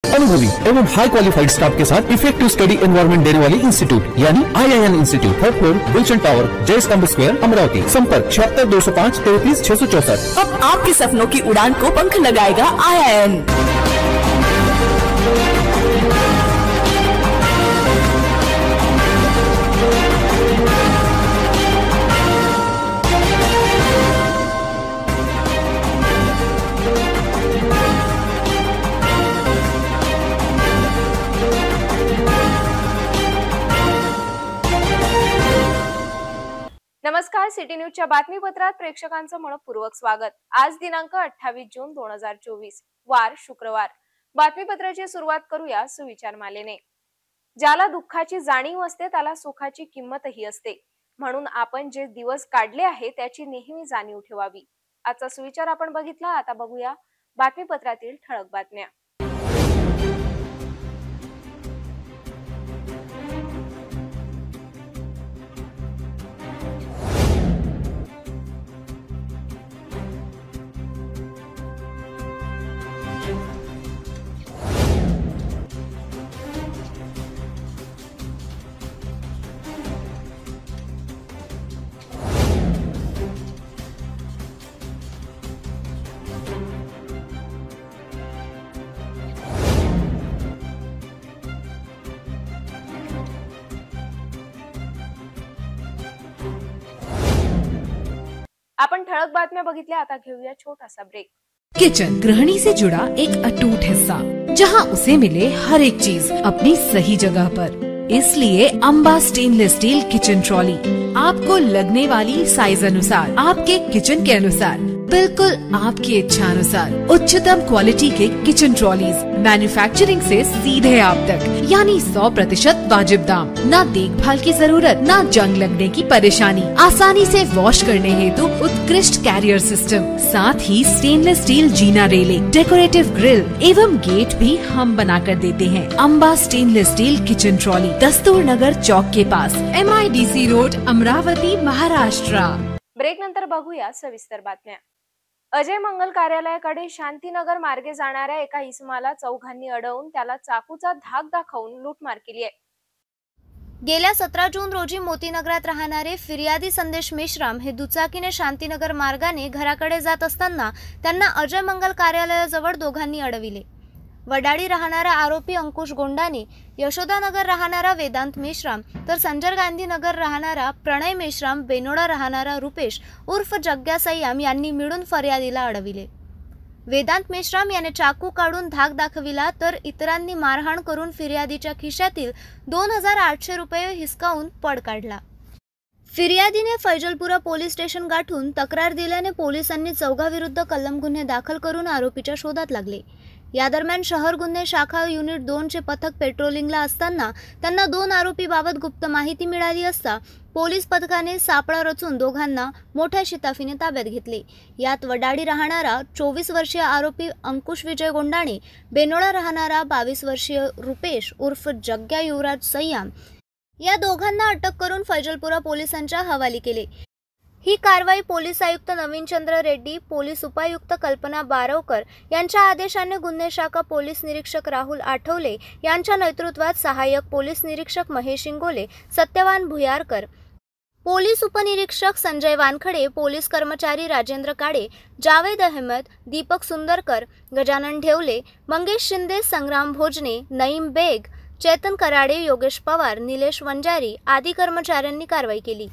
अनुभवी एवं हाई qualified staff के साथ इफेक्टिव स्टडी एनवायरमेंट देने वाली इंस्टीट्यूट यानी IIN institute, third floor, Gulshan tower, Jai Stambh square, Amravati. संपर्क 76 205 33 664। अब आपके सपनों की उड़ान को पंख लगाएगा IIN। नमस्कार, सिटी न्यूजच्या बातमीपत्रात प्रेक्षकांचं मनपूर्वक स्वागत। आज दिनांक 28 जून 2024, वार शुक्रवार। बातमीपत्राची सुरुवात करूया सुविचार मालेने। ज्याला दुःखाची जाणीव असते त्याला सुखाची किंमतही असते, म्हणून आपण जे दिवस काढले आहे त्याची नेहमी जाणीव ठेवावी। आजचा सुविचार आपण बघितला। आता बघूया बातमीपत्रातील ठळक बातम्या। आपण ठळक बातम्या बघितल्या। आता घेऊया छोटासा ब्रेक। किचन गृहिणी से जुड़ा एक अटूट हिस्सा, जहां उसे मिले हर एक चीज अपनी सही जगह पर। इसलिए Amba stainless steel kitchen trolley आपको लगने वाली साइज अनुसार, आपके किचन के अनुसार, बिल्कुल आपकी इच्छा अनुसार उच्चतम क्वालिटी के किचन ट्रॉलीज मैन्युफैक्चरिंग से सीधे आप तक, यानी 100% वाजिब दाम, ना देखभाल की जरूरत, ना जंग लगने की परेशानी, आसानी से वॉश करने हेतु उत्कृष्ट कैरियर सिस्टम, साथ ही स्टेनलेस स्टील जीना रेलिंग, डेकोरेटिव ग्रिल एवं गेट भी हम बना कर देते हैं। Amba stainless steel kitchen trolley, Dastur Nagar Chowk के पास, MIDC road, Amravati, Maharashtra. Break नंतर बघूया सविस्तर बातम्या। अजय मंगल कार्यालयाकडे शांतीनगर मार्गे जाणाऱ्या एका इसमाला चौघांनी अडवून त्याला चाकूचा धाक दाखवून लूटमार केली आहे। गेल्या 17 जून रोजी मोतीनगरात राहणारे फिर्यादी संदेश मेश्राम हे दुचाकीने शांतीनगर मार्गाने घराकडे जात असताना त्यांना अजय मंगल कार्यालयाजवळ दोघांनी अडविले। वडाळी राहणारा आरोपी अंकुश गोंडाने, यशोदानगर राहणारा वेदांत मेश्राम तर संजय गांधी नगर राहणारा प्रणय मेश्राम, बेनोडा राहणारा रुपेश उर्फ जग्ग्या सय्याम यांनी मिळून फर्यादीला अडविले। वेदांत मेश्राम याने चाकू काढून धाक दाखविला तर इतरांनी मारहाण करून फिर्यादीच्या खिशातील 2800 रुपये हिसकावून पळ काढला। फिर्यादीने फैजलपुरा पोलीस स्टेशन गाठून तक्रार दिल्याने पोलिसांनी चौघांविरुद्ध कलम गुन्हे दाखल करून आरोपीच्या शोधात लागले। या दरम्यान शहर गुन्हे शाखा युनिट 2 चे पथक पेट्रोलिंगला असताना त्यांना 2 आरोपीबाबत गुप्त माहिती मिळाली असता पोलीस पथकाने सापळा रचून दोघांना मोठ्या शिताफीने ताब्यात घेतले। यात वडाळी राहणारा 24 वर्षीय आरोपी अंकुश विजय गोंडाणे, बेनोडा राहणारा 22 वर्षीय रुपेश उर्फ जग्ग्या युवराज सय्याम या दोघांना अटक करून फैजलपुरा पोलिसांच्या हवाली केले। ही कारवाई पोलीस आयुक्त नवीनचंद्र रेड्डी, पोलीस उपायुक्त कल्पना बारवकर यांच्या आदेशाने गुन्हे शाखा पोलीस निरीक्षक राहुल आठवले यांच्या नेतृत्वात सहाय्यक पोलीस निरीक्षक महेश इंगोले, सत्यवान भुयारकर, पोलीस उपनिरीक्षक संजय वानखडे, पोलीस कर्मचारी राजेंद्र काडे, जावेद अहमद, दीपक सुंदरकर, गजानन ढेवले, मंगेश शिंदे, संग्राम भोजने, नईम बेग, चेतन कराडे, योगेश पवार, निलेश वंजारी आदी कर्मचाऱ्यांनी कारवाई केली।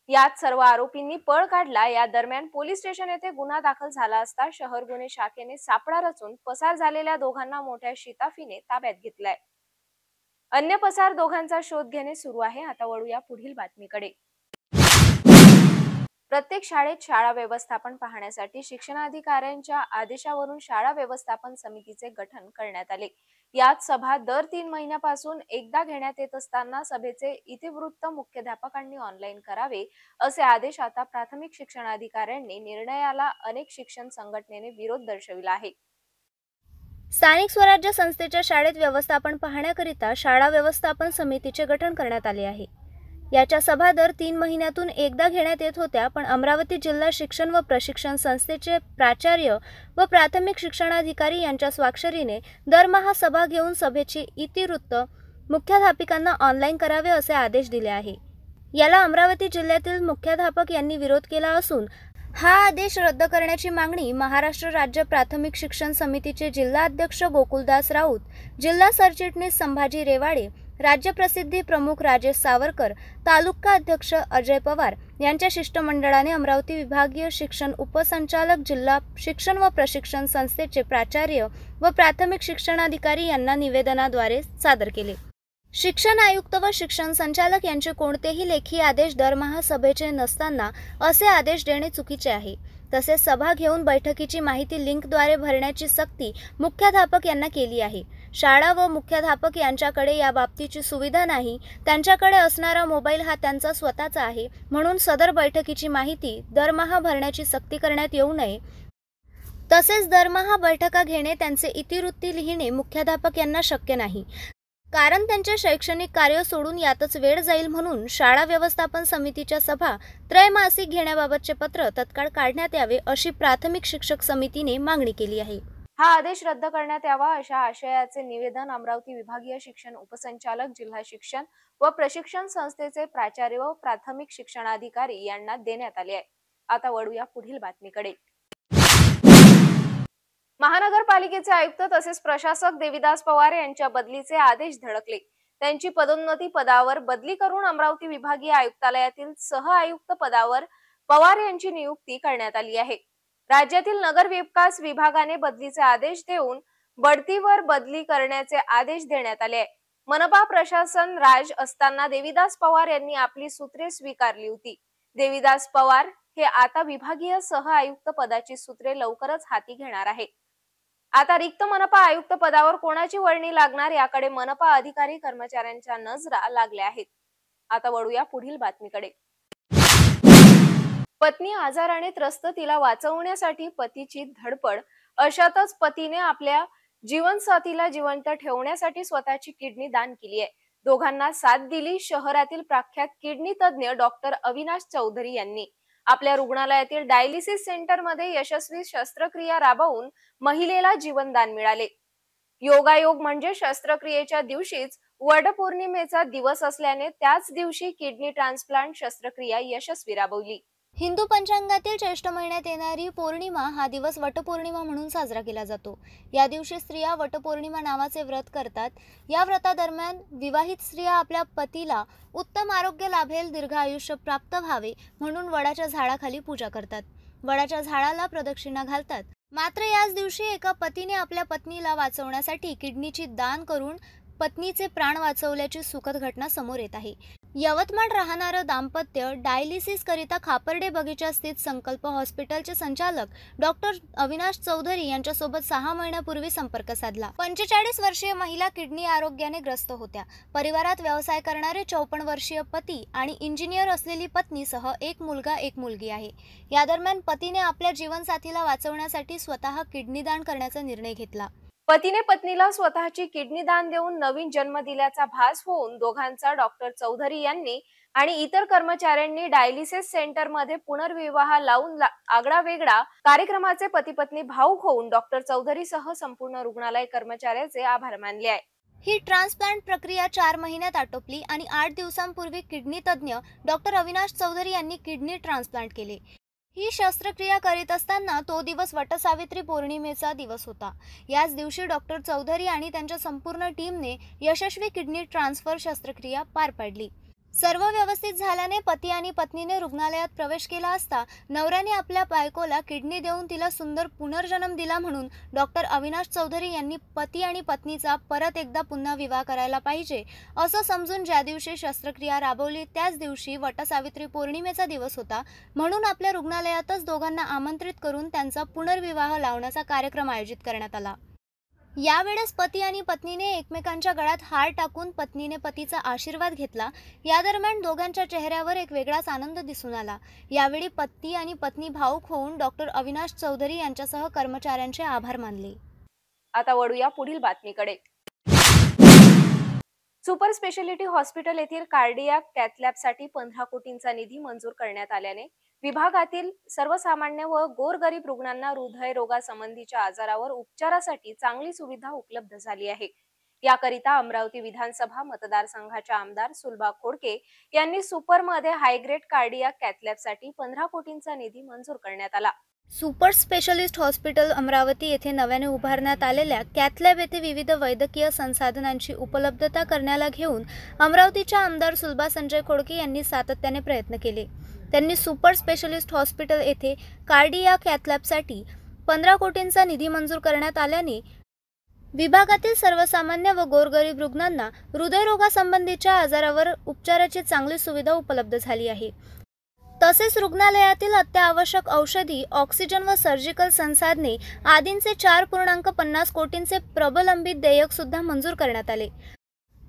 यात सर्व आरोपींनी पळ काढला। या दरम्यान पोलीस स्टेशन येथे गुन्हा दाखल झाला असता शहर गुन्हे शाखेने सापळा रचून पसार झालेल्या दोघांना मोठ्या शिताफीने ताब्यात घेतलाय। अन्य पसार दोघांचा शोध घेणे सुरू आहे। आता वळूया पुढील बातमीकडे। प्रत्येक शाळेत शाळा व्यवस्थापन पाहण्यासाठी शिक्षणाधिकाऱ्यांच्या आदेशावरून शाळा व्यवस्थापन समितीचे गठन करण्यात आले। यात सभा दर 3 महिन्यापासून एकदा घेण्यात येत असताना सभेचे इतिवृत्त मुख्याध्यापकांनी ऑनलाईन करावे असे आदेश आता प्राथमिक शिक्षणाधिकाऱ्यांनी निर्णयाला अनेक शिक्षण संघटनेने विरोध दर्शविला आहे। स्थानिक स्वराज्य संस्थेच्या शाळेत व्यवस्थापन पाहण्याकरिता शाळा व्यवस्थापन समितीचे गठन करण्यात आले आहे। याच्या सभा दर 3 महिन्यातून एकदा घेण्यात येत होत्या, पण अमरावती जिल्हा शिक्षण व प्रशिक्षण संस्थेचे प्राचार्य व प्राथमिक शिक्षणाधिकारी यांच्या स्वाक्षरीने दरमहा सभा घेऊन सभेचे इतिवृत्त मुख्याध्यापकांना ऑनलाईन करावे असे आदेश दिले आहे. याला अमरावती जिल्ह्यातील मुख्याध्यापक यांनी विरोध केला असून हा आदेश रद्द करण्याची मागणी महाराष्ट्र राज्य प्राथमिक शिक्षण समितीचे जिल्हा अध्यक्ष गोकुलदास राऊत, जिल्हा सरचिटणीस संभाजी रेवाडे, राज्य प्रसिद्धी प्रमुख राजेश सावरकर, तालुका अध्यक्ष अजय पवार यांच्या शिष्टमंडळाने अमरावती विभागीय शिक्षण उपसंचालक, जिल्हा शिक्षण व प्रशिक्षण संस्थेचे प्राचार्य व प्राथमिक शिक्षणाधिकारी यांना निवेदनाद्वारे सादर केले. शिक्षण आयुक्त व शिक्षण संचालक यांचे कोणतेही लेखी आदेश दरमहा सभेचे नसताना असे आदेश देणे चुकीचे आहे. तसेच सभा घेऊन बैठकीची माहिती लिंकद्वारे भरण्याची सक्ती मुख्याध्यापक यांना केली आहे. शाळा व मुख्याध्यापक यांच्याकडे या बाबतीची सुविधा नाही. त्यांच्याकडे असणारा मोबाईल हा त्यांचा स्वतःचा आहे, म्हणून सदर बैठकीची माहिती दरमहा भरण्याची सक्ती करण्यात येऊ नये. तसेच दरमहा बैठका घेणे, त्यांचे इतिवृत्ती लिहिणे मुख्याध्यापक यांना शक्य नाही, कारण त्यांचे शैक्षणिक कार्य सोडून यातच वेळ जाईल. म्हणून शाळा व्यवस्थापन समितीच्या सभा त्रैमासिक घेण्याबाबतचे पत्र तत्काळ काढण्यात यावे अशी प्राथमिक शिक्षक समितीने मागणी केली आहे. हा आदेश रद्द करण्यात यावा अशा आशयाचे निवेदन अमरावती विभागीय शिक्षण उपसंचालक, जिल्हा शिक्षण व प्रशिक्षण संस्थेचे प्राचार्य व प्राथमिक शिक्षणाधिकारी यांना देण्यात आले आहे. आता वळूया पुढील बातमीकडे. महानगरपालिकेचे आयुक्त तसेच प्रशासक देविदास पवार यांच्या बदलीचे आदेश धडकले. त्यांची पदोन्नती पदावर बदली करून अमरावती विभागीय आयुक्तालयातील सह आयुक्त पदावर पवार यांची नियुक्ती करण्यात आली आहे. राज्यातील नगर विकास विभागाने बदलीचे आदेश देऊन बढतीवर बदली करण्याचे आदेश देण्यात आले आहे. मनपा प्रशासन राज असताना देविदास पवार यांनी आपली सूत्रे स्वीकारली होती. देविदास पवार हे आता विभागीय सह आयुक्त पदाची सूत्रे लवकरच हाती घेणार आहे. आता रिक्त मनपा आयुक्त पदावर कोणाची वळणी लागणार याकडे मनपा अधिकारी कर्मचाऱ्यांच्या नजरा लागल्या आहेत. आता वळूया पुढील बातमीकडे. पत्नी आजाराने त्रस्त, तिला वाचवण्यासाठी पतीची धडपड. अशातच पतीने आपल्या जीवनसाथीला जिवंत ठेवण्यासाठी स्वतःची किडनी दान केली आहे. दोघांना साथ दिली शहरातील प्रख्यात किडनी तज्ञ डॉक्टर अविनाश चौधरी यांनी. आपल्या रुग्णालयातील डायलिसिस सेंटर मध्ये यशस्वी शस्त्रक्रिया राबवून महिलेला जीवनदान मिळाले. योगायोग म्हणजे शस्त्रक्रियेच्या दिवशीच वटपौर्णिमेचा दिवस असल्याने त्याच दिवशी किडनी ट्रान्सप्लांट शस्त्रक्रिया यशस्वी राबवली. हिंदू पंचांगातील ज्येष्ठ महिन्यात येणारी पौर्णिमा हा दिवस वटपौर्णिमा म्हणून साजरा केला जातो. या दिवशी स्त्रिया वटपौर्णिमा नावाचे व्रत करतात. या व्रतादरम्यान विवाहित स्त्रिया आपल्या पतीला उत्तम आरोग्य लाभेल, दीर्घ आयुष्य प्राप्त व्हावे म्हणून वडाच्या झाडाखाली पूजा करतात. वडाच्या झाडाला प्रदक्षिणा घालतात. मात्र याच दिवशी एका पतीने आपल्या पत्नीला वाचवण्यासाठी किडनीची दान करून पत्नीचे प्राण वाचवल्याची सुखद घटना समोर येत आहे. यवतमाळ राहणारं दाम्पत्य डायलिसिस करिता खापर्डे बगीचा स्थित संकल्प हॉस्पिटलचे संचालक डॉक्टर अविनाश चौधरी यांच्यासोबत 6 महिन्यापूर्वी संपर्क साधला. 45 वर्षीय महिला किडनी आरोग्याने ग्रस्त होत्या. परिवारात व्यवसाय करणारे 54 वर्षीय पती आणि इंजिनियर असलेली पत्नीसह एक मुलगा एक मुलगी आहे. या दरम्यान पतीने आपल्या जीवनसाथीला वाचवण्यासाठी स्वतः किडनी दान करण्याचा निर्णय घेतला. पतीने पत्नीला स्वतःची किडनी दान देऊन नवीन जन्म दिल्याचा भास होऊन दोघांचा डॉक्टर चौधरी यांनी आणि इतर कर्मचाऱ्यांनी डायलिसिस सेंटर मध्ये पुनर्विवाह लावून आगळा वेगळा कार्यक्रमाचे पती पत्नी भावुक होऊन डॉक्टर चौधरी सह संपूर्ण रुग्णालय कर्मचाऱ्याचे आभार मानले आहे. ही ट्रान्सप्लांट प्रक्रिया 4 महिन्यात आटोपली आणि 8 दिवसांपूर्वी किडनी तज्ञ डॉक्टर अविनाश चौधरी यांनी किडनी ट्रान्सप्लांट केले. ही शस्त्रक्रिया करीत असताना तो दिवस वटसावित्री पौर्णिमेचा दिवस होता. याच दिवशी डॉक्टर चौधरी आणि त्यांच्या संपूर्ण टीमने यशस्वी किडनी ट्रान्सफर शस्त्रक्रिया पार पाडली. सर्व व्यवस्थित झाल्याने पती आणि पत्नीने रुग्णालयात प्रवेश केला असता नवऱ्याने आपल्या बायकोला किडनी देऊन तिला सुंदर पुनर्जन्म दिला म्हणून डॉक्टर अविनाश चौधरी यांनी पती आणि पत्नीचा परत एकदा पुन्हा विवाह करायला पाहिजे असं समजून ज्या दिवशी शस्त्रक्रिया राबवली त्याच दिवशी वटसावित्री पौर्णिमेचा दिवस होता. म्हणून आपल्या रुग्णालयातच दोघांना आमंत्रित करून त्यांचा पुनर्विवाह लावण्याचा कार्यक्रम आयोजित करण्यात आला. यावेळेस पती आणि पत्नीने एकमेकांच्या गळ्यात हार टाकून पत्नीने पतीचा आशीर्वाद घेतला. या दरम्यान दोघांच्या चेहऱ्यावर एक वेगळाच आनंद दिसून आला. यावेळी पती आणि पत्नी भावुक होऊन डॉक्टर अविनाश चौधरी यांच्यासह कर्मचाऱ्यांचे आभार मानले. आता वळूया पुढील बातमीकडे. सुपर स्पेशालिटी हॉस्पिटल येथील कार्डियाक कॅथलॅबसाठी 15 कोटींचा निधी मंजूर करण्यात आल्याने विभागातील सर्वसामान्य व गोरगरीब रुग्णांना हृदयरोगासंबंधीच्या आजारावर उपचारासाठी चांगली सुविधा उपलब्ध झाली आहे। याकरिता अमरावती विधानसभा मतदारसंघाच्या आमदार सुलभा खोडके यांनी सुपरमध्ये हायग्रेड कार्डियाक कॅथलॅबसाठी 15 कोटींचा निधी मंजूर करण्यात आला। सुपर स्पेशलिस्ट हॉस्पिटल अमरावती येथे नव्याने उभारण्यात आलेल्या कॅथलॅब येथे विविध वैद्यकीय संसाधनांची उपलब्धता करण्याला घेऊन अमरावतीच्या आमदार सुलभा संजय खोडके यांनी सातत्याने प्रयत्न केले। त्यांनी सुपर स्पेशलिस्ट हॉस्पिटल येथे कार्डियाक कॅथलॅबसाठी 15 कोटींचा निधी मंजूर करण्यात आल्याने विभागातील सर्वसामान्य व गोरगरीब रुग्णांना हृदयरोगासंबंधीच्या आजारावर उपचाराची चांगली सुविधा उपलब्ध झाली आहे। तसेच रुग्णालयातील अत्यावश्यक औषधी, ऑक्सिजन व सर्जिकल संसाधने आदींचे 4.50 कोटींचे प्रलंबित देयक सुद्धा मंजूर करण्यात आले।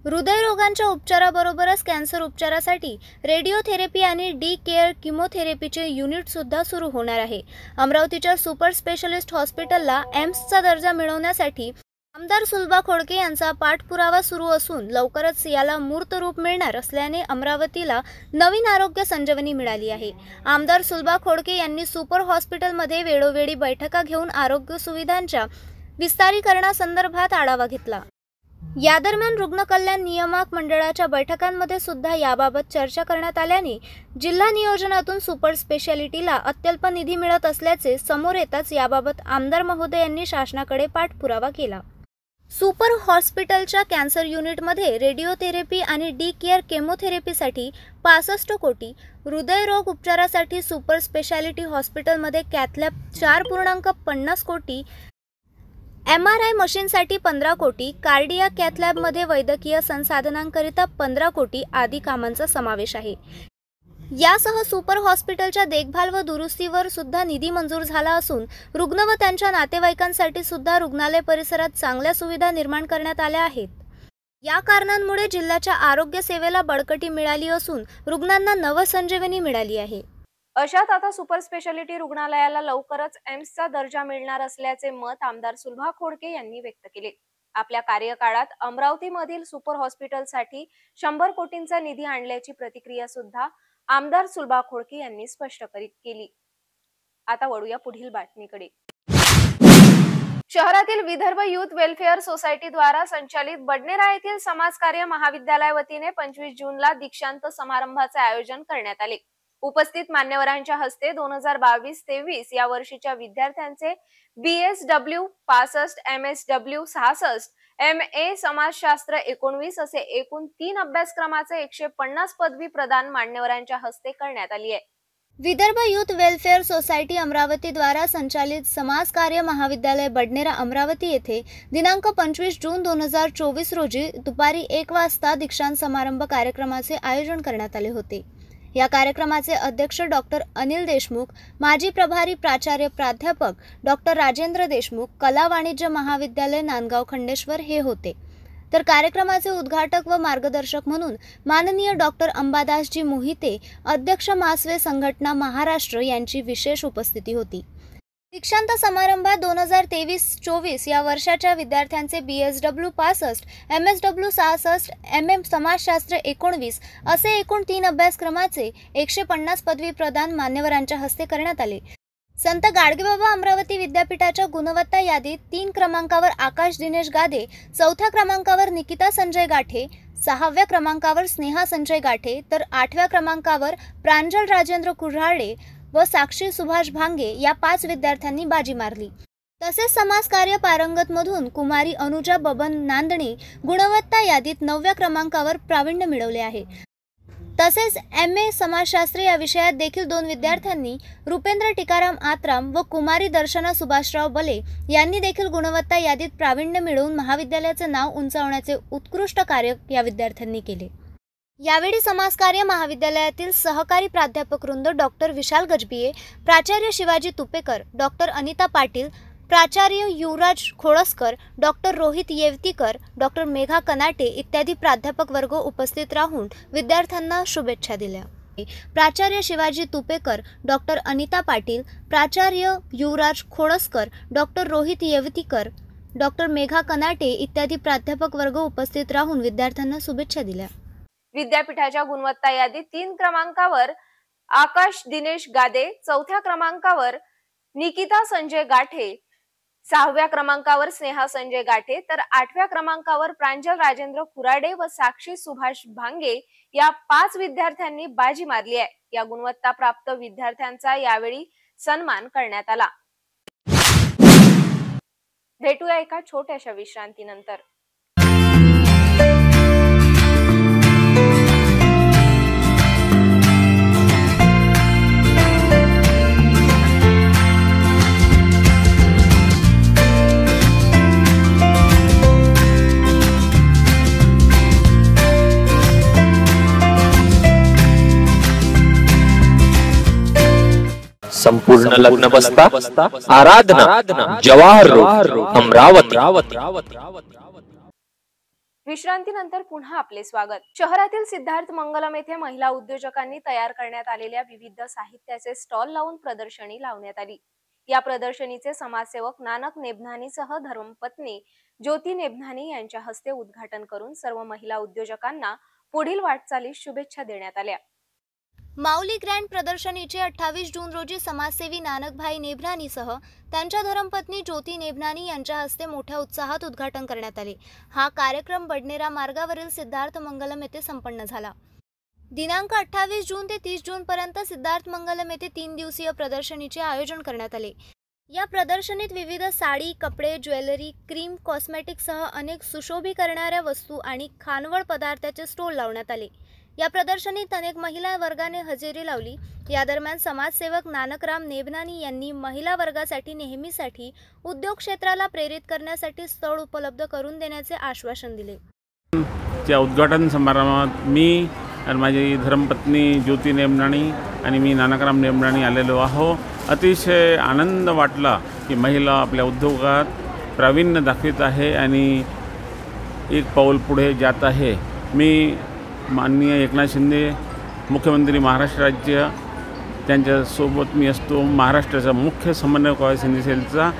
हृदयरोगांच्या उपचाराबरोबरच कॅन्सर उपचारासाठी रेडिओथेरपी आणि डी केअर किमोथेरपीचे युनिट सुद्धा सुरू होणार आहे। अमरावतीच्या सुपर स्पेशलिस्ट हॉस्पिटलला एम्सचा दर्जा मिळवण्यासाठी आमदार सुलभा खोडके यांचा पाठपुरावा सुरू असून लवकरच याला मूर्त रूप मिळणार असल्याने अमरावतीला नवीन आरोग्य संजीवनी मिळाली आहे। आमदार सुलभा खोडके यांनी सुपर हॉस्पिटलमध्ये वेळोवेळी बैठका घेऊन आरोग्य सुविधांच्या विस्तारीकरणासंदर्भात आढावा घेतला। या दरम्यान रुग्ण कल्याण नियामक मंडळाच्या बैठकांमध्ये सुद्धा याबाबत चर्चा करण्यात आल्याने जिल्हा नियोजनातून सुपर स्पेशालिटीला अत्यल्प निधी मिळत असल्याचे समोर येताच याबाबत आमदार महोदय यांनी शासनाकडे पाठपुरावा केला। सुपर हॉस्पिटलच्या कॅन्सर युनिटमध्ये रेडिओथेरपी आणि डी केअर केमोथेरपीसाठी 65 कोटी, हृदयरोग उपचारासाठी सुपर स्पेशालिटी हॉस्पिटलमध्ये कॅथलॅब 4.50 कोटी, MRI मशीनसाठी 15 कोटी, कार्डियाक कॅथलॅबमध्ये वैद्यकीय संसाधनांकरिता 15 कोटी आदी कामांचा समावेश आहे। यासह सुपर हॉस्पिटलच्या देखभाल व दुरुस्तीवर सुद्धा निधी मंजूर झाला असून रुग्ण व त्यांच्या नातेवाईकांसाठी सुद्धा रुग्णालय परिसरात चांगल्या सुविधा निर्माण करण्यात आल्या आहेत। या कारणांमुळे जिल्ह्याच्या आरोग्य सेवेला बळकटी मिळाली असून रुग्णांना नवसंजीवनी मिळाली आहे। अशात आता सुपर स्पेशालिटी रुग्णालयाला लवकरच एम्सचा दर्जा मिळणार असल्याचे मत आमदार सुलभा खोडके यांनी व्यक्त केले। आपल्या कार्यकाळात अमरावतीमधील सुपर हॉस्पिटलसाठी 100 कोटींचा निधी आणल्याची प्रतिक्रिया सुद्धा आमदार सुलभा खोडके यांनी स्पष्ट केली। आता वळूया पुढील बातमीकडे। शहरातील विदर्भ युथ वेलफेअर सोसायटी द्वारा संचालित बडनेरा येथील समाजकार्य महाविद्यालय वतीने 25 जूनला दीक्षांत समारंभाचे आयोजन करण्यात आले। उपस्थित मान्यवरांच्या हस्ते 2022-23 या वर्षीच्या विद्यार्थ्यांचे BSW 65, MSW 66, MA समाजशास्त्र 19 असे एकूण 3 अभ्यासक्रमाचे 150 पदवी प्रदान मान्यवरांच्या हस्ते करण्यात आली आहे। Vidarbha youth welfare society Amravati द्वारा संचालित समाज कार्य महाविद्यालय बडनेरा अमरावती येथे दिनांक 25 जून 2024 रोजी दुपारी 1 वाजता दीक्षांत समारंभ कार्यक्रमाचे आयोजन करण्यात आले होते। या कार्यक्रमाचे अध्यक्ष डॉक्टर अनिल देशमुख, माजी प्रभारी प्राचार्य प्राध्यापक डॉक्टर राजेंद्र देशमुख, कला वाणिज्य महाविद्यालय नांदगाव खंडेश्वर हे होते। तर कार्यक्रमाचे उद्घाटक व मार्गदर्शक म्हणून माननीय डॉक्टर अंबादासजी मोहिते, अध्यक्ष मासवे संघटना महाराष्ट्र यांची विशेष उपस्थिती होती। दीक्षांत समारंभात 2023-24 या वर्षाच्या विद्यार्थ्यांचे BSW 65, MSW 66, MM समाजशास्त्र 19 असे एकूण 3 अभ्यासक्रमाचे 150 पदवी प्रदान मान्यवरांच्या हस्ते करण्यात आले। संत गाडगेबाबा अमरावती विद्यापीठाच्या गुणवत्ता यादीत 3 क्रमांकावर आकाश दिनेश गादे, 4थ्या क्रमांकावर निकिता संजय गाठे, 6व्या क्रमांकावर स्नेहा संजय गाठे, तर 8व्या क्रमांकावर प्रांजल राजेंद्र कुऱ्हाडे व साक्षी सुभाष भांगे या 5 विद्यार्थ्यांनी बाजी मारली। तसेच समाज कार्य पारंगत मधून कुमारी अनुजा बबन नांदणी गुणवत्ता यादीत 9व्या क्रमांकावर प्रावीण्य मिळवले आहे। तसेच MA समाजशास्त्र या विषयात देखील 2 विद्यार्थ्यांनी रुपेंद्र टिकाराम आत्राम व कुमारी दर्शना सुभाषराव बले यांनी देखील गुणवत्ता यादीत प्रावीण्य मिळवून महाविद्यालयाचे नाव उंचावण्याचे उत्कृष्ट कार्य या विद्यार्थ्यांनी केले। यावेळी समाजकार्य महाविद्यालयातील सहकारी प्राध्यापक वृंद डॉक्टर विशाल गजबिये, प्राचार्य शिवाजी तुपेकर, डॉक्टर अनिता पाटील, प्राचार्य युवराज खोळसकर, डॉक्टर रोहित येवतीकर, डॉक्टर मेघा कनाटे इत्यादी प्राध्यापक वर्ग उपस्थित राहून विद्यार्थ्यांना शुभेच्छा दिल्या। प्राचार्य शिवाजी तुपेकर, डॉक्टर अनिता पाटील, प्राचार्य युवराज खोळसकर, डॉक्टर रोहित येवतीकर डॉक्टर मेघा कनाटे इत्यादी प्राध्यापक वर्ग उपस्थित राहून विद्यार्थ्यांना शुभेच्छा दिल्या। विद्यापीठाच्या गुणवत्ता यादीत 3 क्रमांकावर आकाश दिनेश गादे, 4थ्या क्रमांकावर निकिता संजय गाठे, 6व्या क्रमांकावर स्नेहा संजय गाठे तर 8व्या क्रमांकावर प्रांजल राजेंद्र कुराडे व साक्षी सुभाष भांगे या 5 विद्यार्थ्यांनी बाजी मारली आहे। या गुणवत्ता प्राप्त विद्यार्थ्यांचा यावेळी सन्मान करण्यात आला। भेटूया एका छोट्याशा विश्रांतीनंतर। संपूर्ण लग्न बसता आराधना जवाहर रोड अमरावती। विश्रांतीनंतर पुन्हा आपले स्वागत। शहरातील सिद्धार्थ मंगलम येथे महिला उद्योजकांनी तयार करण्यात आलेल्या विविध साहित्याचे स्टॉल लावून प्रदर्शनी लावण्यात आली। या प्रदर्शनीचे समाजसेवक नानक नेबनानीसह धर्मपत्नी ज्योती नेबनानी यांच्या हस्ते उद्घाटन करून सर्व महिला उद्योजकांना पुढील वाटचालीस शुभेच्छा देण्यात आल्या। माऊली ग्रँड प्रदर्शनीचे 28 जून रोजी समाजसेवी नानकभाई नेबनानीसह त्यांच्या धर्मपत्नी ज्योती नेबनानी यांच्या हस्ते मोठ्या उत्साहात उद्घाटन करण्यात आले। हा कार्यक्रम बडनेरा मार्गावरील सिद्धार्थ मंगलम येथे संपन्न झाला। दिनांक 28 जून ते 30 जून पर्यंत सिद्धार्थ मंगलम येथे 3 दिवसीय प्रदर्शनीचे आयोजन करण्यात आले। या प्रदर्शनीत विविध साडी, कपडे, ज्वेलरी, क्रीम, कॉस्मेटिक्ससह अनेक सुशोभी करणाऱ्या वस्तू आणि खानवळ पदार्थाचे स्टॉल लावण्यात आले। या प्रदर्शनीत अनेक महिला वर्गाने हजेरी लावली। या दरम्यान समाजसेवक नानकराम नेबनानी यांनी महिला वर्गासाठी नेहमीसाठी उद्योग क्षेत्राला प्रेरित करण्यासाठी स्थळ उपलब्ध करून देण्याचे आश्वासन दिले। त्या उद्घाटन समारंभात मी आणि माझी धर्मपत्नी ज्योती नेबनानी आणि मी नानकराम नेबनानी आलेलो आहो। अतिशय आनंद वाटला की महिला आपल्या उद्योगात प्रावीण्य दाखवित आहे आणि एक पाऊल पुढे जात आहे। मी माननीय एकनाथ शिंदे मुख्यमंत्री महाराष्ट्र राज्य त्यांच्यासोबत मी असतो। महाराष्ट्राचा मुख्य समन्वयक आहे सिंधी सेलचा।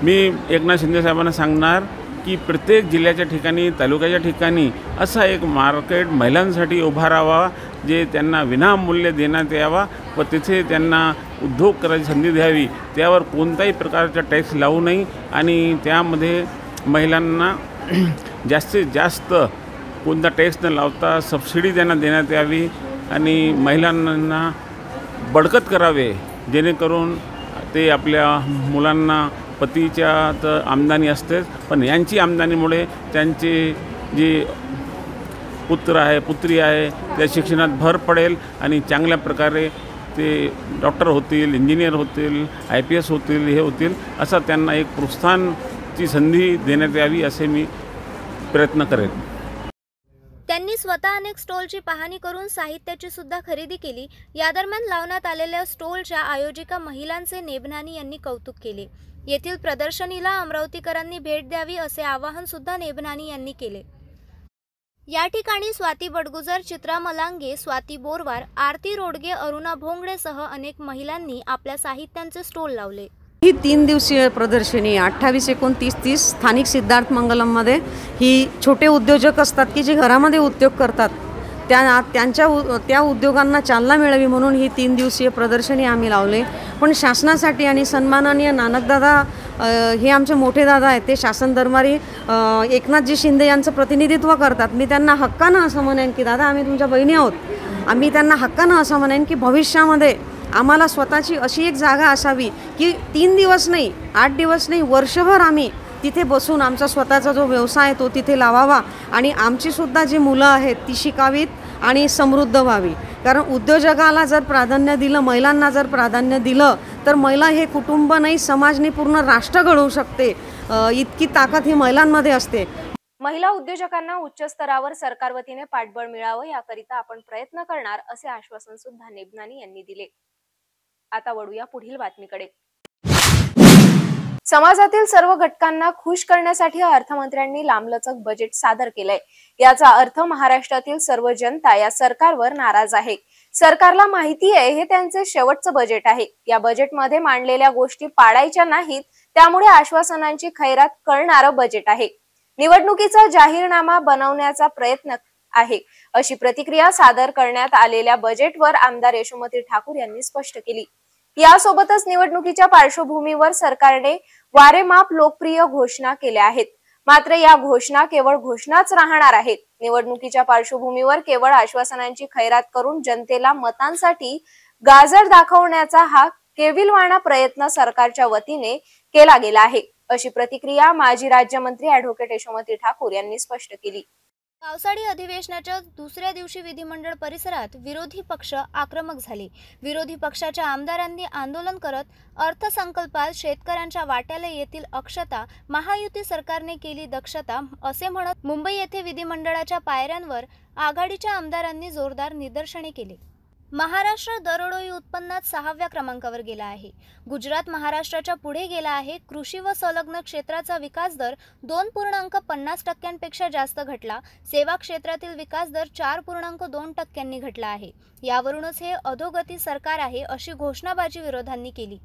मी एकनाथ शिंदे साहेबांना सांगणार की प्रत्येक जिल्ह्याच्या ठिकाणी, तालुक्याच्या ठिकाणी असा एक मार्केट महिलांसाठी उभारावा जे त्यांना विनामूल्य देण्यात यावा व तिथे त्यांना उद्योग करायची संधी द्यावी। त्यावर कोणताही प्रकारचा टॅक्स लावू नये आणि त्यामध्ये महिलांना जास्तीत जास्त कोणता टॅक्स न लावता सबसिडी त्यांना देण्यात यावी आणि महिलांना बळकट करावे जेणेकरून ते आपल्या मुलांना पतीच्या तर आमदानी असतेच पण यांची आमदानीमुळे त्यांचे जे पुत्र आहे पुत्री आहे त्या शिक्षणात भर पडेल आणि चांगल्या प्रकारे ते डॉक्टर होतील, इंजिनियर होतील, IPS होतील, हे होतील असा त्यांना एक प्रोत्साहनाची संधी देण्यात यावी असे मी प्रयत्न करेन। त्यांनी स्वतः अनेक स्टॉलची पाहणी करून साहित्याची सुद्धा खरेदी केली। या दरम्यान लावण्यात आलेल्या स्टॉलच्या आयोजिका महिलांचे नेबनानी यांनी कौतुक केले। येथील प्रदर्शनीला अमरावतीकरांनी भेट द्यावी असे आवाहन सुद्धा नेबनानी यांनी केले। या ठिकाणी स्वाती बडगुजर, चित्रा मलांगे, स्वाती बोरवार, आरती रोडगे, अरुणा भोंगडेसह अनेक महिलांनी आपल्या साहित्यांचे स्टॉल लावले। ही 3 दिवसीय प्रदर्शनी 28, 29, 30 स्थानिक सिद्धार्थ मंगलममध्ये ही छोटे उद्योजक असतात की जे घरामध्ये उद्योग करतात त्या उद्योगांना चालना मिळावी म्हणून ही 3 दिवसीय प्रदर्शनी आम्ही लावले। पण शासनासाठी आणि सन्माननीय नानकदादा हे आमचे मोठे दादा आहेत, ते शासन दरबारी एकनाथजी शिंदे यांचं प्रतिनिधित्व करतात। मी त्यांना हक्कानं असं म्हणेन की दादा आम्ही तुमच्या बहिणी आहोत। आम्ही त्यांना हक्कानं असं म्हणेन की भविष्यामध्ये आम्हाला स्वतःची अशी एक जागा असावी की 3 दिवस नाही, 8 दिवस नाही, वर्षभर आम्ही तिथे बसून आमचा स्वतःचा जो व्यवसाय तो तिथे लावावा आणि आमची सुद्धा जी मुलं आहेत ती शिकावीत आणि समृद्ध व्हावी। कारण उद्योजकाला जर प्राधान्य दिलं, महिलांना जर प्राधान्य दिलं तर महिला हे कुटुंब नाही समाज नाही पूर्ण राष्ट्र घडवू शकते। इतकी ताकद ही महिलांमध्ये असते। महिला उद्योजकांना उच्च स्तरावर सरकार वतीने पाठबळ मिळावं याकरिता आपण प्रयत्न करणार असे आश्वासन सुद्धा नेबनानी यांनी दिले। आता वळूया पुढील बातमीकडे। समाजातील सर्व घटकांना खुश करण्यासाठी अर्थमंत्र्यांनी लांबलचक बजेट सादर केलंय। याचा अर्थ महाराष्ट्रातील सर्व जनता या सरकारवर नाराज आहे। सरकारला माहिती आहे हे त्यांचे शेवटचं बजेट आहे। या बजेटमध्ये मांडलेल्या गोष्टी पाळायच्या नाहीत त्यामुळे आश्वासनांची खैरात करणारं बजेट आहे. निवडणुकीचा जाहीरनामा बनवण्याचा प्रयत्न आहे, अशी प्रतिक्रिया सादर करण्यात आलेल्या बजेटवर आमदार यशोमती ठाकूर यांनी स्पष्ट केली. यासोबतच निवडणुकीच्या पार्श्वभूमीवर सरकारने वारेमाप लोकप्रिय घोषणा केल्या आहेत. मात्र या घोषणा केवळ घोषणाच राहणार आहेत. निवडणुकीच्या पार्श्वभूमीवर केवळ आश्वासनांची खैरात करून जनतेला मतांसाठी गाजर दाखवण्याचा हा केविलवाणा प्रयत्न सरकारच्या वतीने केला गेला आहे, अशी प्रतिक्रिया माजी राज्यमंत्री ॲडव्होकेट यशोमती ठाकूर यांनी स्पष्ट केली. पावसाळी अधिवेशनाच्या दुसऱ्या दिवशी विधिमंडळ परिसरात विरोधी पक्ष आक्रमक झाले. विरोधी पक्षाच्या आमदारांनी आंदोलन करत अर्थसंकल्पात शेतकऱ्यांच्या वाट्याला येतील अक्षता, महायुती सरकारने केली दक्षता असे म्हणत मुंबई येथे विधिमंडळाच्या पायऱ्यांवर आघाडीच्या आमदारांनी जोरदार निदर्शने केली. महाराष्ट्र दरडोई उत्पन्नात 6व्या क्रमांकावर गेला आहे. गुजरात महाराष्ट्राच्या पुढे गेला आहे. कृषी व संलग्न क्षेत्राचा विकास दर 2.50% जास्त घटला. सेवा क्षेत्रातील विकास दर 4.2% घटला आहे. यावरूनच हे अधोगती सरकार आहे, अशी घोषणाबाजी विरोधांनी केली.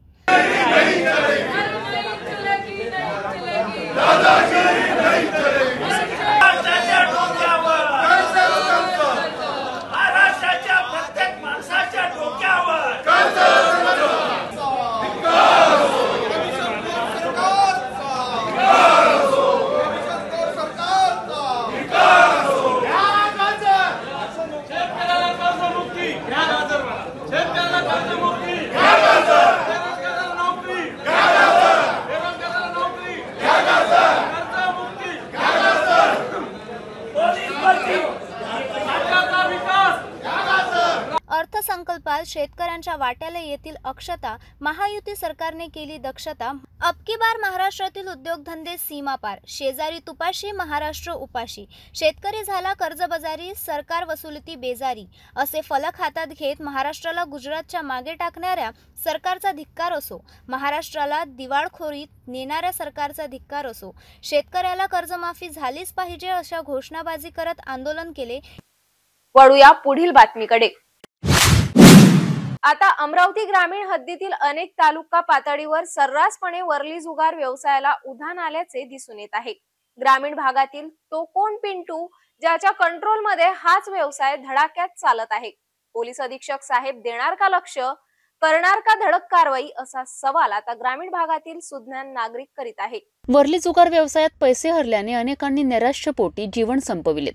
अर्थसंकल्पात शेतकऱ्यांच्या वाट्याला येतील अक्षता, महायुती सरकारने केली दक्षता. अबकी बार महाराष्ट्रातील उद्योगधंदे सीमापार, शेजारी तुपाशी महाराष्ट्र उपाशी, शेतकरी झाला कर्जबाजारी, सरकार वसुलीती बेजारी असे फलक हातात घेत महाराष्ट्राला गुजरातच्या मागे टाकणाऱ्या सरकारचा धिक्कार असो, महाराष्ट्राला दिवाळखोरीत नेणाऱ्या सरकारचा धिक्कार असो, शेतकऱ्याला कर्जमाफी झालीच पाहिजे अशा घोषणाबाजी करत आंदोलन केले. वळूया पुढील बातमीकडे. आता अमरावती ग्रामीण हद्दीतील अनेक तालुका पातळीवर सर्रासपणे वरली जुगार व्यवसायाला उधाण आल्याचे दिसून येत आहे. ग्रामीण भागातील तो कोण पिंटू ज्याच्या कंट्रोलमध्ये हाच व्यवसाय धडाक्यात चालत आहे. पोलीस अधीक्षक साहेब देणार का लक्ष, करणार का धडक कारवाई, असा सवाल आता ग्रामीण भागातील सुज्ञान नागरिक करीत आहे. वरली जुगार व्यवसायात पैसे हरल्याने अनेकांनी नैराश्यपोटी जीवन संपविले.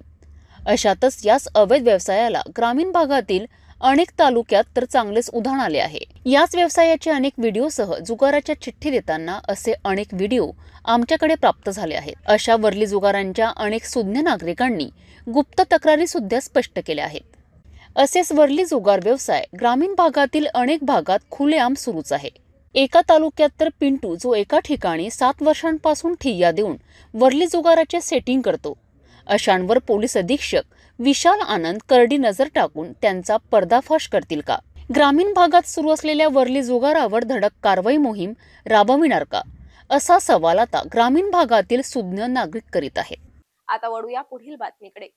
अशातच याच अवैध व्यवसायाला ग्रामीण भागातील अनेक तालुक्यात तर चांगलेच उधाण आले आहे. याच व्यवसायाचे अनेक व्हिडिओसह जुगाराच्या चिठ्ठी देताना असे अनेक व्हिडिओ आमच्याकडे प्राप्त झाले आहेत. अशा वरली जुगारांच्या अनेक सुज्ञ नागरिकांनी गुप्त तक्रारी सुद्धा स्पष्ट केल्या आहेत. असेच वरली जुगार व्यवसाय ग्रामीण भागातील अनेक भागात खुलेआम सुरूच आहे. एका तालुक्यात तर पिंटू जो एका ठिकाणी 7 वर्षांपासून ठिय्या देऊन वरली जुगाराचे सेटिंग करतो. अशांवर पोलीस अधीक्षक विशाल आनंद करडी नजर टाकून त्यांचा पर्दाफाश करतील का? ग्रामीण भागात सुरू असलेल्या वरली जुगारावर धडक कारवाई मोहीम राबविणार का, असा सवाल आता ग्रामीण भागातील सुज्ञ नागरिक करीत आहेत. आता वळूया पुढील बातमीकडे.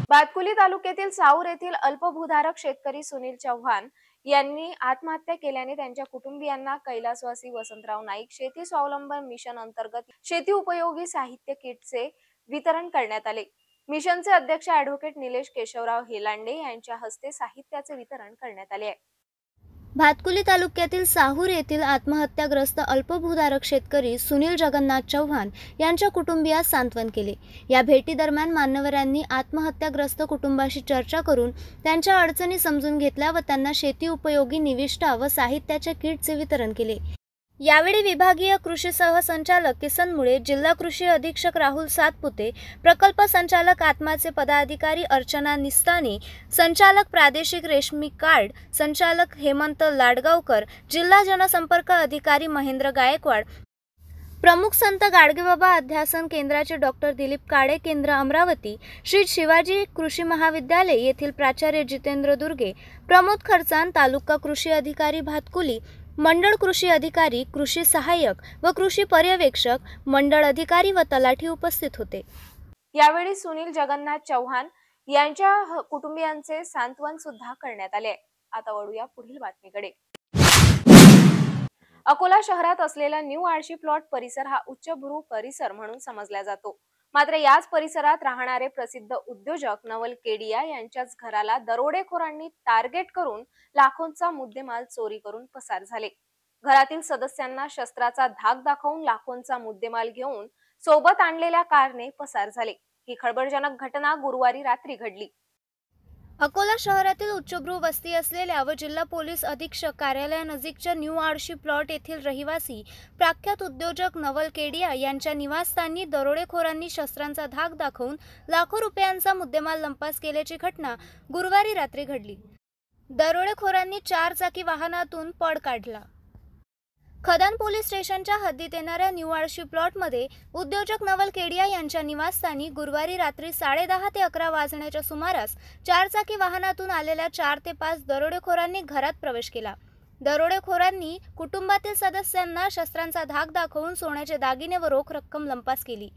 भातकुली तालुक्यातील साऊर येथील अल्पभूधारक शेतकरी सुनील चव्हाण यांनी आत्महत्या केल्याने त्यांच्या कुटुंबियांना कैलासवासी वसंतराव नाईक शेती स्वावलंबन मिशन अंतर्गत शेती उपयोगी साहित्य किटचे वितरण करण्यात आले. मिशनचे अध्यक्ष ॲडव्होकेट निलेश केशवराव हेलांडे यांच्या हस्ते साहित्याचे वितरण करण्यात आले आहे. भातकुली तालुक्यातील साहूर येथील आत्महत्याग्रस्त अल्पभूधारक शेतकरी सुनील जगन्नाथ चव्हाण यांच्या कुटुंबियास सांत्वन केले. या भेटीदरम्यान मान्यवरांनी आत्महत्याग्रस्त कुटुंबाशी चर्चा करून त्यांच्या अडचणी समजून घेतल्या व त्यांना शेती उपयोगी निविष्ठा व साहित्याच्या किटचे वितरण केले. यावेळी विभागीय कृषी सहसंचालक किसन मुळे, जिल्हा कृषी अधीक्षक राहुल सातपुते, प्रकल्प संचालक आत्माचे पदाधिकारी अर्चना निस्तानी, संचालक प्रादेशिक रेशमी कार्ड संचालक हेमंत लाडगावकर, जिल्हा जनसंपर्क अधिकारी महेंद्र गायकवाड, प्रमुख संत गाडगेबाबा अध्यासन केंद्राचे डॉक्टर दिलीप काळे, केंद्र अमरावती, श्री शिवाजी कृषी महाविद्यालय येथील प्राचार्य जितेंद्र दुर्गे, प्रमोद खर्चान, तालुका कृषी अधिकारी भातकुली, मंडळ कृषी अधिकारी, कृषी सहाय्यक व कृषी पर्यवेक्षक, मंडळ अधिकारी व तलाठी उपस्थित होते. यावेळी सुनील जगन्नाथ चव्हाण यांच्या कुटुंबियांचे सांत्वन सुद्धा करण्यात आले. आता वळूया पुढील बातमीकडे. अकोला शहरात असलेला न्यू आळशी प्लॉट परिसर हा उच्चभ्रू परिसर म्हणून समजला जातो. मात्र याच परिसरात राहणारे प्रसिद्ध उद्योजक नवल केडिया यांच्याच घराला दरोडेखोरांनी टार्गेट करून लाखोंचा मुद्देमाल चोरी करून पसार झाले. घरातील सदस्यांना शस्त्राचा धाक दाखवून लाखोंचा मुद्देमाल घेऊन सोबत आणलेल्या कारने पसार झाले. ही खळबळजनक घटना गुरुवारी रात्री घडली. अकोला शहरातील उच्चभ्रू वस्ती असलेल्या व जिल्हा पोलीस अधीक्षक कार्यालयानजीकच्या न्यू आळशी प्लॉट येथील रहिवासी प्रख्यात उद्योजक नवल केडिया यांच्या निवासस्थानी दरोडेखोरांनी शस्त्रांचा धाक दाखवून लाखो रुपयांचा मुद्देमाल लंपास केल्याची घटना गुरुवारी रात्री घडली. दरोडेखोरांनी 4 चाकी वाहनातून पळ काढला. खदान पोलीस स्टेशनच्या हद्दीत येणाऱ्या न्यू आळशी प्लॉटमध्ये उद्योजक नवल केडिया यांच्या निवासस्थानी गुरुवारी रात्री 10:30 ते 11 वाजण्याच्या सुमारास 4 चाकी वाहनातून आलेल्या 4 ते 5 दरोडेखोरांनी घरात प्रवेश केला. दरोडेखोरांनी कुटुंबातील सदस्यांना शस्त्रांचा धाक दाखवून सोन्याचे दागिने व रोख रक्कम लंपास केली.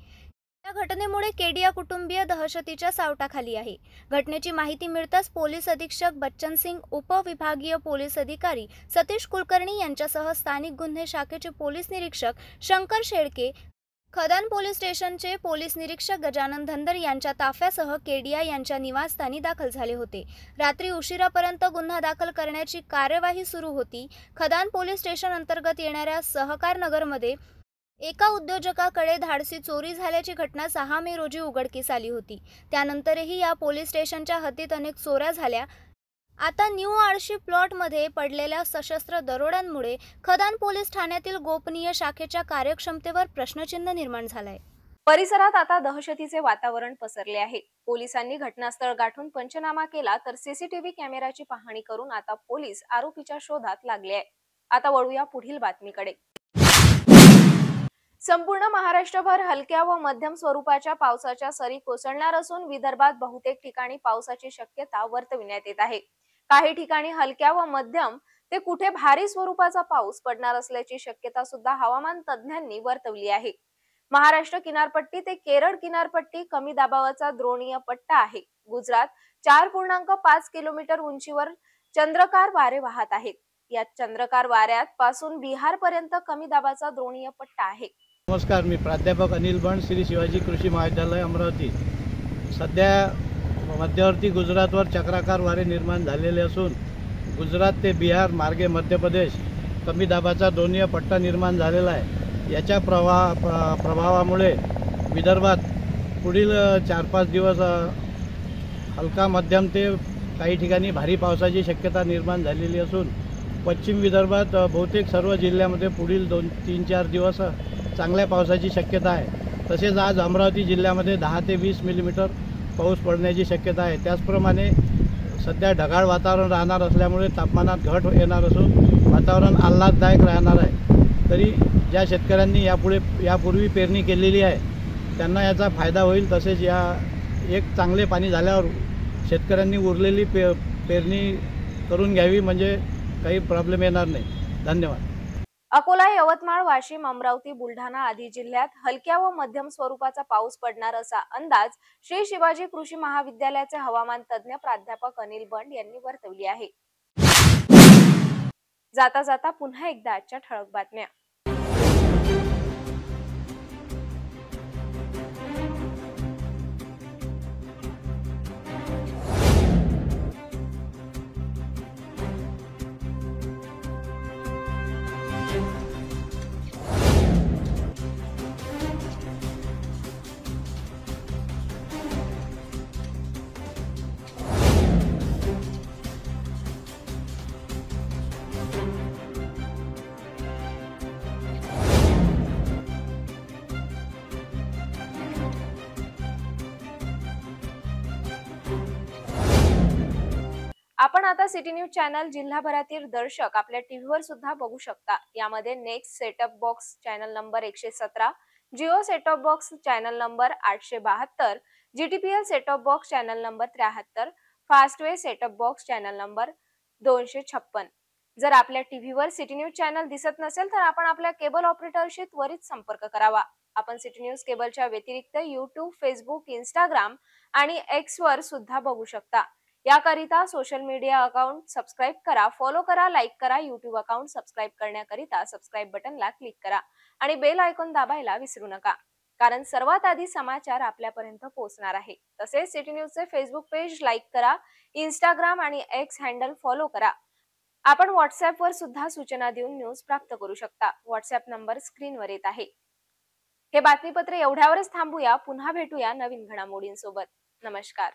या घटनेमुळे केडिया कुटुंबीय दहशतीच्या सावटाखाली आहे. घटनेची माहिती मिळताच पोलीस अधीक्षक बच्चन सिंग, उपविभागीय पोलीस अधिकारी सतीश कुलकर्णी यांच्यासह स्थानिक गुन्हे शाखेचे पोलीस निरीक्षक शंकर शेळके, खदान पोलीस स्टेशनचे पोलीस निरीक्षक गजानन धनगर यांच्या ताफ्यासह केडिया यांच्या निवासस्थानी दाखल झाले होते. रात्री उशिरापर्यंत गुन्हा दाखल करण्याची कार्यवाही सुरू होती. खदान पोलीस स्टेशन अंतर्गत येणाऱ्या सहकार नगरमध्ये एका उद्योजकाकडे धाडसी चोरी झाल्याची घटना 6 मे रोजी उघडकीस आली होती. त्यानंतरही या पोलीस स्टेशनच्या हद्दीत अनेक चोऱ्या झाल्या. आता न्यू आळशी प्लॉटमध्ये पडलेल्या सशस्त्र दरोड्यांमुळे खदान पोलीस ठाण्यातील गोपनीय शाखेच्या कार्यक्षमतेवर प्रश्नचिन्ह निर्माण झालाय. परिसरात आता दहशतीचे वातावरण पसरले आहे. पोलिसांनी घटनास्थळ गाठून पंचनामा केला तर सीसीटीव्ही कॅमेऱ्याची पाहणी करून आता पोलीस आरोपीच्या शोधात लागले आहे. आता वळूया पुढील बातमीकडे. संपूर्ण महाराष्ट्रभर हलक्या व मध्यम स्वरूपाच्या पावसाच्या सरी कोसळणार असून विदर्भात बहुतेक ठिकाणी पावसाची शक्यता वर्तविण्यात येत आहे. काही ठिकाणी हलक्या व मध्यम ते कुठे भारी स्वरूपाचा पाऊस पडणार असल्याची शक्यता सुद्धा हवामान तज्ज्ञांनी वर्तवली आहे. महाराष्ट्र किनारपट्टी ते केरळ किनारपट्टी कमी दाबाचा द्रोणीय पट्टा आहे. गुजरात 4.5 किलोमीटर उंचीवर चंद्रकार वारे वाहत आहेत. या चंद्रकार वाऱ्यात पासून बिहार पर्यंत कमी दाबाचा द्रोणीय पट्टा आहे. नमस्कार, मी प्राध्यापक अनिल बंड, श्री शिवाजी कृषी महाविद्यालय अमरावती. सध्या मध्यवर्ती गुजरातवर चक्राकार वारे निर्माण झालेले असून गुजरात ते बिहार मार्गे मध्य प्रदेश कमी दाबाचा द्रोणीय पट्टा निर्माण झालेला आहे. याच्या प्रभावामुळे विदर्भात पुढील 4-5 दिवस हलका मध्यम ते काही ठिकाणी भारी पावसाची शक्यता निर्माण झालेली असून पश्चिम विदर्भात बहुतेक सर्व जिल्ह्यामध्ये पुढील 2-3-4 दिवस चांगल्या पावसाची शक्यता आहे. तसेच आज अमरावती जिल्ह्यामध्ये 10 ते 20 मिलीमीटर पाऊस पडण्याची शक्यता आहे. त्याचप्रमाणे सध्या ढगाळ वातावरण राहणार असल्यामुळे तापमानात घट येणार असून वातावरण आल्हाददायक राहणार आहे. तरी ज्या शेतकऱ्यांनी यापूर्वी पेरणी केलेली आहे त्यांना याचा फायदा होईल. तसेच एक चांगले पाणी झाल्यावर शेतकऱ्यांनी उरलेली पेरणी करून घ्यावी, म्हणजे काही प्रॉब्लेम येणार नाही. धन्यवाद. अकोला, यवतमाळ, वाशिम, अमरावती, बुलढाणा आदी जिल्ह्यात हलक्या व मध्यम स्वरूपाचा पाऊस पडणार असा अंदाज श्री शिवाजी कृषी महाविद्यालयाचे हवामान तज्ज्ञ प्राध्यापक अनिल बंड यांनी वर्तवली आहे. जाता जाता पुन्हा एकदा आजच्या ठळक बातम्या. आपण आता सिटी न्यूज चॅनल जिल्हाभरातील दर्शक आपल्या टीव्हीवर सुद्धा बघू शकता. यामध्ये next setup box channel number 117, Jio setup box channel number 872, GTPL setup box channel number 73, Fastway setup box channel number 256. जर आपल्या टीव्हीवर सिटी न्यूज चॅनल दिसत नसेल तर आपण आपल्या केबल ऑपरेटरशी त्वरित संपर्क करावा. आपण सिटी न्यूज केबलच्या व्यतिरिक्त YouTube, Facebook, Instagram आणि X वर सुद्धा बघू शकता. याकरिता सोशल मीडिया अकाउंट सबस्क्राईब करा, फॉलो करा, लाईक करा. YouTube अकाउंट सबस्क्राईब करण्याकरिता सबस्क्राईब बटनला क्लिक करा आणि बेल आयकॉन दाबायला विसरू नका, कारण सर्वात आधी समाचार आपल्यापर्यंत पोहोचणार आहे. तसेच सिटी न्यूजचे फेसबुक पेज लाईक करा, इंस्टाग्राम आणि एक्स हँडल फॉलो करा. आपण व्हॉट्सअपवर सुद्धा सूचना देऊन न्यूज प्राप्त करू शकता. व्हॉट्सअप नंबर स्क्रीनवर येत आहे. हे बातमीपत्र एवढ्यावरच थांबूया. पुन्हा भेटूया नवीन घडामोडींसोबत. नमस्कार.